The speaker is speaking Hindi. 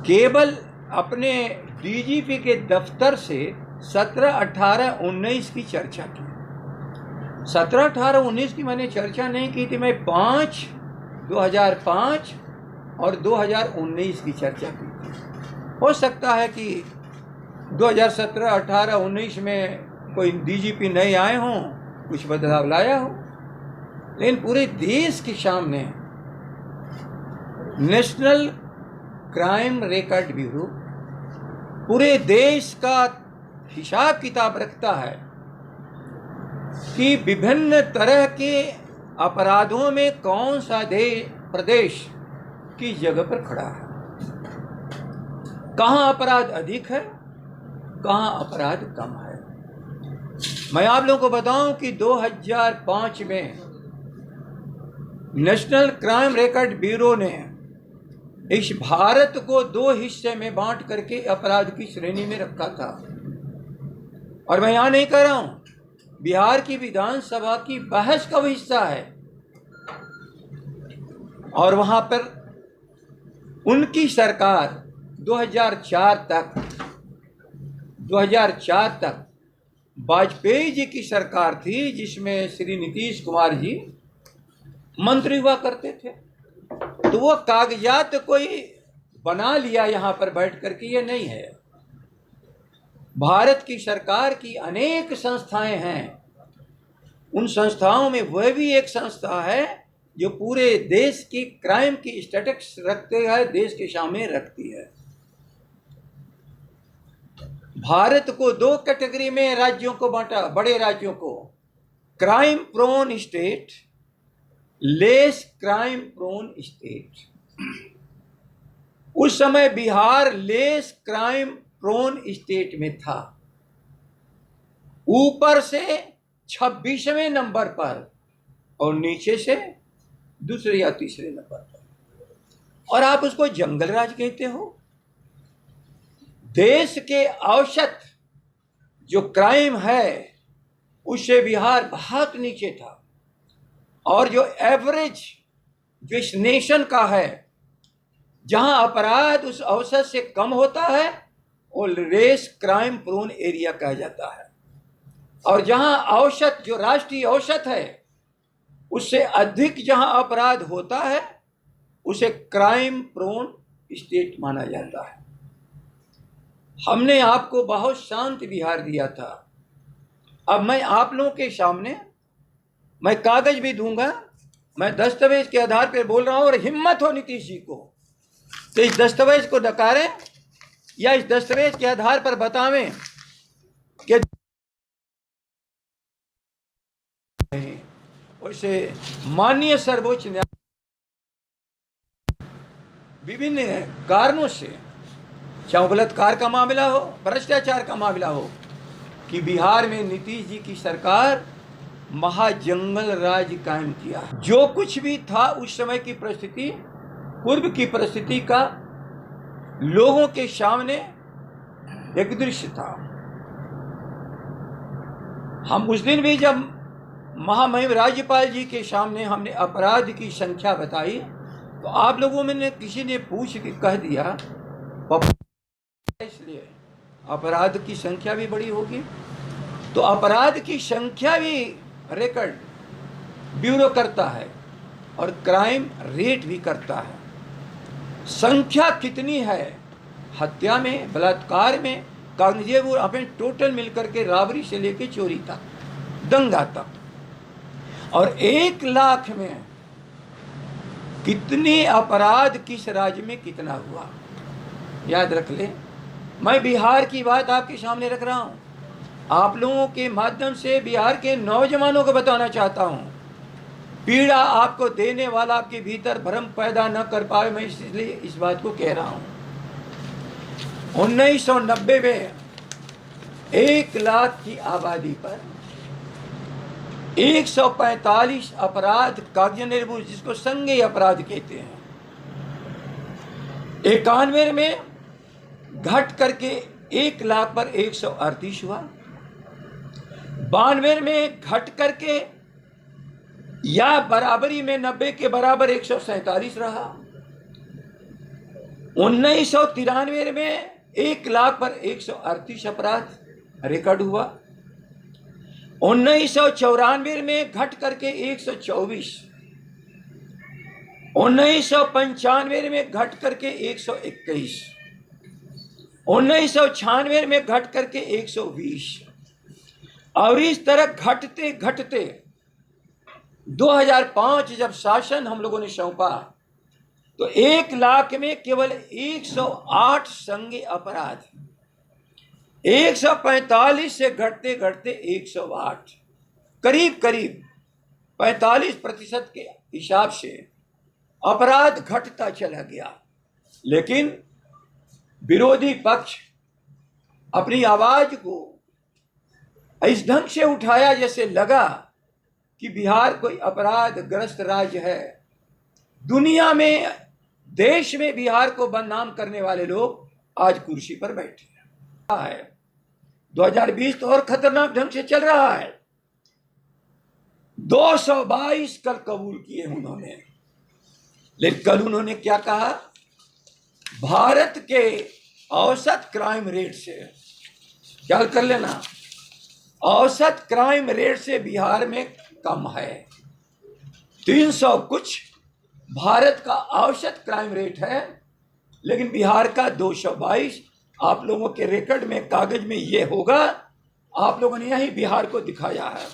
केवल अपने डीजीपी के दफ्तर से 17, 18, 19 की चर्चा की। 17, 18, 19 की मैंने चर्चा नहीं की थी, मैं 2005 और 2019 की चर्चा की थी। हो सकता है कि 2017, 18, 19 में कोई डीजीपी नए आए हों, कुछ बदलाव लाया हो, लेकिन पूरे देश के सामने नेशनल क्राइम रिकॉर्ड ब्यूरो पूरे देश का हिसाब किताब रखता है कि विभिन्न तरह के अपराधों में कौन सा प्रदेश की जगह पर खड़ा है, कहां अपराध अधिक है, कहां अपराध कम है। मैं आप लोगों को बताऊं कि 2005 में नेशनल क्राइम रिकॉर्ड ब्यूरो ने इस भारत को 2 हिस्से में बांट करके अपराध की श्रेणी में रखा था। और मैं यहां नहीं कह रहा हूं, बिहार की विधानसभा की बहस का हिस्सा है। और वहां पर उनकी सरकार 2004 तक वाजपेयी जी की सरकार थी, जिसमें श्री नीतीश कुमार जी मंत्री हुआ करते थे। तो वो कागजात कोई बना लिया यहां पर बैठ करके, ये नहीं है। भारत की सरकार की अनेक संस्थाएं हैं, उन संस्थाओं में वह भी एक संस्था है जो पूरे देश की क्राइम की स्टैटिस्टिक्स रखते हैं, देश के सामने रखती है। भारत को 2 कैटेगरी में राज्यों को बांटा, बड़े राज्यों को, crime prone state, less crime prone state. उस समय Bihar less crime prone state में था, ऊपर से 26वें नंबर पर और नीचे से दूसरे या तीसरे नंबर पर। और आप उसको जंगल राज कहते हो। देश के औसत जो क्राइम है उससे बिहार बहुत नीचे था, और जो एवरेज जो इस नेशन का है, जहां अपराध उस औसत से कम होता है, वो लेस क्राइम प्रोन एरिया कहा जाता है। और जहां औसत जो राष्ट्रीय औसत है उससे अधिक जहां अपराध होता है, उसे क्राइम प्रोन स्टेट माना जाता है। हमने आपको बहुत शांत बिहार दिया था। अब मैं आप लोगों के सामने मैं कागज भी दूंगा, मैं दस्तावेज के आधार पर बोल रहा हूं। और हिम्मत हो नीतीश जी को तो इस दस्तावेज को नकारें या इस दस्तावेज के आधार पर बतावें कि उसे माननीय सर्वोच्च न्यायालय विभिन्न कारणों से, चाहे बलात्कार का मामला हो, भ्रष्टाचार का मामला हो, कि बिहार में नीतीश जी की सरकार महाजंगल राज कायम किया। जो कुछ भी था उस समय की परिस्थिति, पूर्व की परिस्थिति का लोगों के सामने एक दृश्य था। हम उस दिन भी जब महामहिम राज्यपाल जी के सामने हमने अपराध की संख्या बताई, तो आप लोगों में ने किसी ने पूछ के कह दिया इसलिए अपराध की संख्या भी बड़ी होगी। तो अपराध की संख्या भी रिकॉर्ड ब्यूरो करता है और क्राइम रेट भी करता है। संख्या कितनी है, हत्या में, बलात्कार में, कागजेब अपने टोटल मिलकर के राबरी से लेके चोरी तक, दंगा तक, और 1 लाख में कितने अपराध किस राज्य में कितना हुआ, याद रख ले। मैं बिहार की बात आपके सामने रख रहा हूं, आप लोगों के माध्यम से बिहार के नौजवानों को बताना चाहता हूं। पीड़ा आपको देने वाला आपके भीतर भ्रम पैदा न कर पाए, मैं इसलिए इस बात को कह रहा हूं। 1990 में 1 लाख की आबादी पर 145 अपराध कागज जिसको संज्ञेय अपराध कहते हैं। 91 में घट करके 1 लाख पर 138 हुआ। 92 में घट करके या बराबरी में 90 के बराबर 147 रहा। 1993 में 1,00,000 पर 138 अपराध रिकॉर्ड हुआ। 1994 में घट करके 124, 1995 में घट करके 121, 1996 में घट करके 120, और इस तरह घटते घटते 2005 जब शासन हम लोगों ने सौंपा तो 1,00,000 में केवल 108 संज्ञेय अपराध, 145 से घटते घटते 108, करीब करीब 45% के हिसाब से अपराध घटता चला गया। लेकिन विरोधी पक्ष अपनी आवाज को इस ढंग से उठाया जैसे लगा कि बिहार कोई अपराध ग्रस्त राज्य है। दुनिया में, देश में बिहार को बदनाम करने वाले लोग आज कुर्सी पर बैठे हैं। 2020 तो और खतरनाक ढंग से चल रहा है। 222 कल कबूल किए उन्होंने, लेकिन कल उन्होंने क्या कहा? भारत के औसत क्राइम रेट से, ख्याल कर लेना, औसत क्राइम रेट से बिहार में कम है। 300 कुछ भारत का औसत क्राइम रेट है, लेकिन बिहार का 222। आप लोगों के रिकॉर्ड में, कागज में ये होगा, आप लोगों ने यही बिहार को दिखाया है।